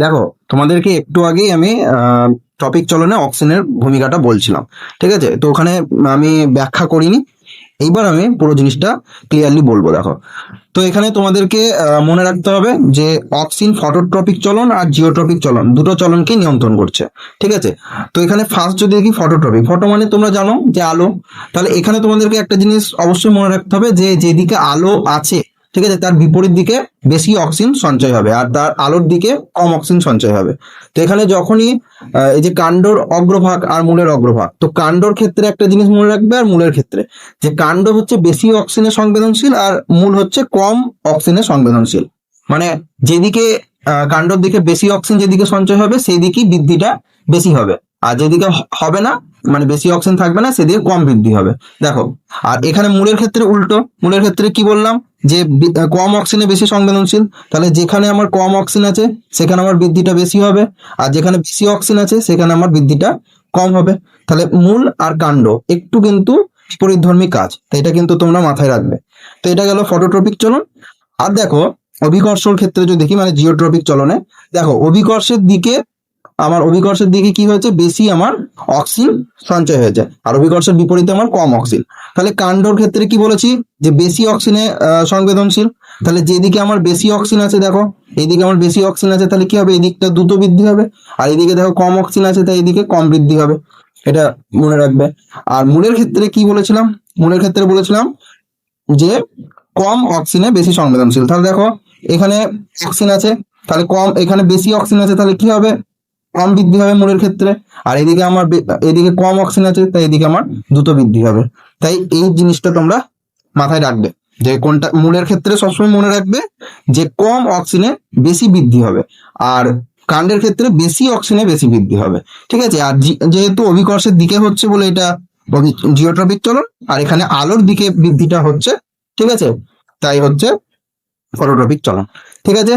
দেখো, তোমাদেরকে একটু আগেই আমি টপিক চলনে অক্সিজেনের ভূমিকাটা বলছিলাম। ঠিক আছে, তো ওখানে আমি ব্যাখ্যা করিনি, এইবার আমি পুরো জিনিসটা ক্লিয়ারলি বলবো। দেখো, তো এখানে তোমাদেরকে মনে রাখতে হবে যে অক্সিন ফটোট্রপিক চলন আর জিওট্রপিক চলন দুটো চলনকে নিয়ন্ত্রণ করছে। ঠিক আছে, তো এখানে ফার্স্ট যদি দেখি ফটোট্রপিক, ফটো মানে তোমরা জানো যে আলো। তাহলে এখানে তোমাদেরকে একটা জিনিস অবশ্যই মনে রাখতে হবে যে যেদিকে আলো আছে, ঠিক আছে, তার বিপরীত দিকে বেশি অক্সিজেন সঞ্চয় হবে আর তার আলোর দিকে কম অক্সিজেন সঞ্চয় হবে। তো এখানে যখনই এই যে কাণ্ডর অগ্রভাগ আর মূলের অগ্রভাগ, তো কাণ্ডর ক্ষেত্রে একটা জিনিস মনে রাখবে আর মূলের ক্ষেত্রে, যে কাণ্ড হচ্ছে বেশি অক্সিজেনে সংবেদনশীল আর মূল হচ্ছে কম অক্সিজেনে সংবেদনশীল। মানে যেদিকে কাণ্ডর দিকে বেশি অক্সিজেন যেদিকে সঞ্চয় হবে সেই দিকেই বৃদ্ধিটা বেশি হবে, আর যেদিকে হবে না, মানে বেশি অক্সিজেন থাকবে না, সেদিকে কম বৃদ্ধি হবে। দেখো, আর এখানে মূলের ক্ষেত্রে উল্টো। মূলের ক্ষেত্রে কি বললাম, যে কম অক্সিজেনে বেশি সংবেদনশীল। তাহলে যেখানে আমার কম অক্সিজেন আছে সেখানে আমার বৃদ্ধিটা বেশি হবে, আর যেখানে বেশি অক্সিজেন আছে সেখানে আমার বৃদ্ধিটা কম হবে। তাহলে মূল আর কাণ্ড একটু কিন্তু বিপরীতধর্মী কাজ, তো এটা কিন্তু তোমরা মাথায় রাখবে। তো এটা গেল ফটোট্রপিক চলন। আর দেখো, অভিকর্ষর ক্ষেত্রে যদি দেখি, মানে জিওট্রপিক চলনে, দেখো অভিকর্ষের দিকে কি হয়েছে, বেশি আমার অক্সিজেন সঞ্চয় হয়েছে, আর অভিকর্ষের বিপরীতে আমার কম অক্সিজেন। তাহলে কাণ্ডর ক্ষেত্রে কি বলেছি, যে বেশি অক্সিজেনে সংবেদনশীল। তাহলে যেদিকে আমার বেশি অক্সিজেন আছে, দেখো এইদিকে আমার বেশি অক্সিজেন আছে, তাহলে কি হবে, এই দিকটা দ্রুত বৃদ্ধি হবে। আর এইদিকে দেখো কম অক্সিজেন আছে, তাই এইদিকে কম বৃদ্ধি হবে। এটা মনে রাখবে। আর মূলের ক্ষেত্রে কি বলেছিলাম, মূলের ক্ষেত্রে বলেছিলাম যে কম অক্সিজেনে বেশি সংবেদনশীল। তাহলে দেখো, এখানে অক্সিজেন আছে, তাহলে কম, এখানে বেশি অক্সিজেন আছে, তাহলে কি হবে, কম বৃদ্ধি হবে মূলের ক্ষেত্রে। আর এদিকে আমার এদিকে কম অক্সিজেন আছে, তাই এদিকে আমার দ্রুত বৃদ্ধি হবে। তাই এই জিনিসটা তোমরা মাথায় রাখবে, যে কোনটা মূলের ক্ষেত্রে সবসময় মনে রাখবে যে কম অক্সিজেনে বেশি বৃদ্ধি হবে, আর কাণ্ডের ক্ষেত্রে বেশি অক্সিজেনে বেশি বৃদ্ধি হবে। ঠিক আছে, আর যেহেতু অভিকর্ষের দিকে হচ্ছে বলে এটা জিওট্রপিক চলন, আর এখানে আলোর দিকে বৃদ্ধিটা হচ্ছে, ঠিক আছে, তাই হচ্ছে ফটোট্রপিক চলন। ঠিক আছে,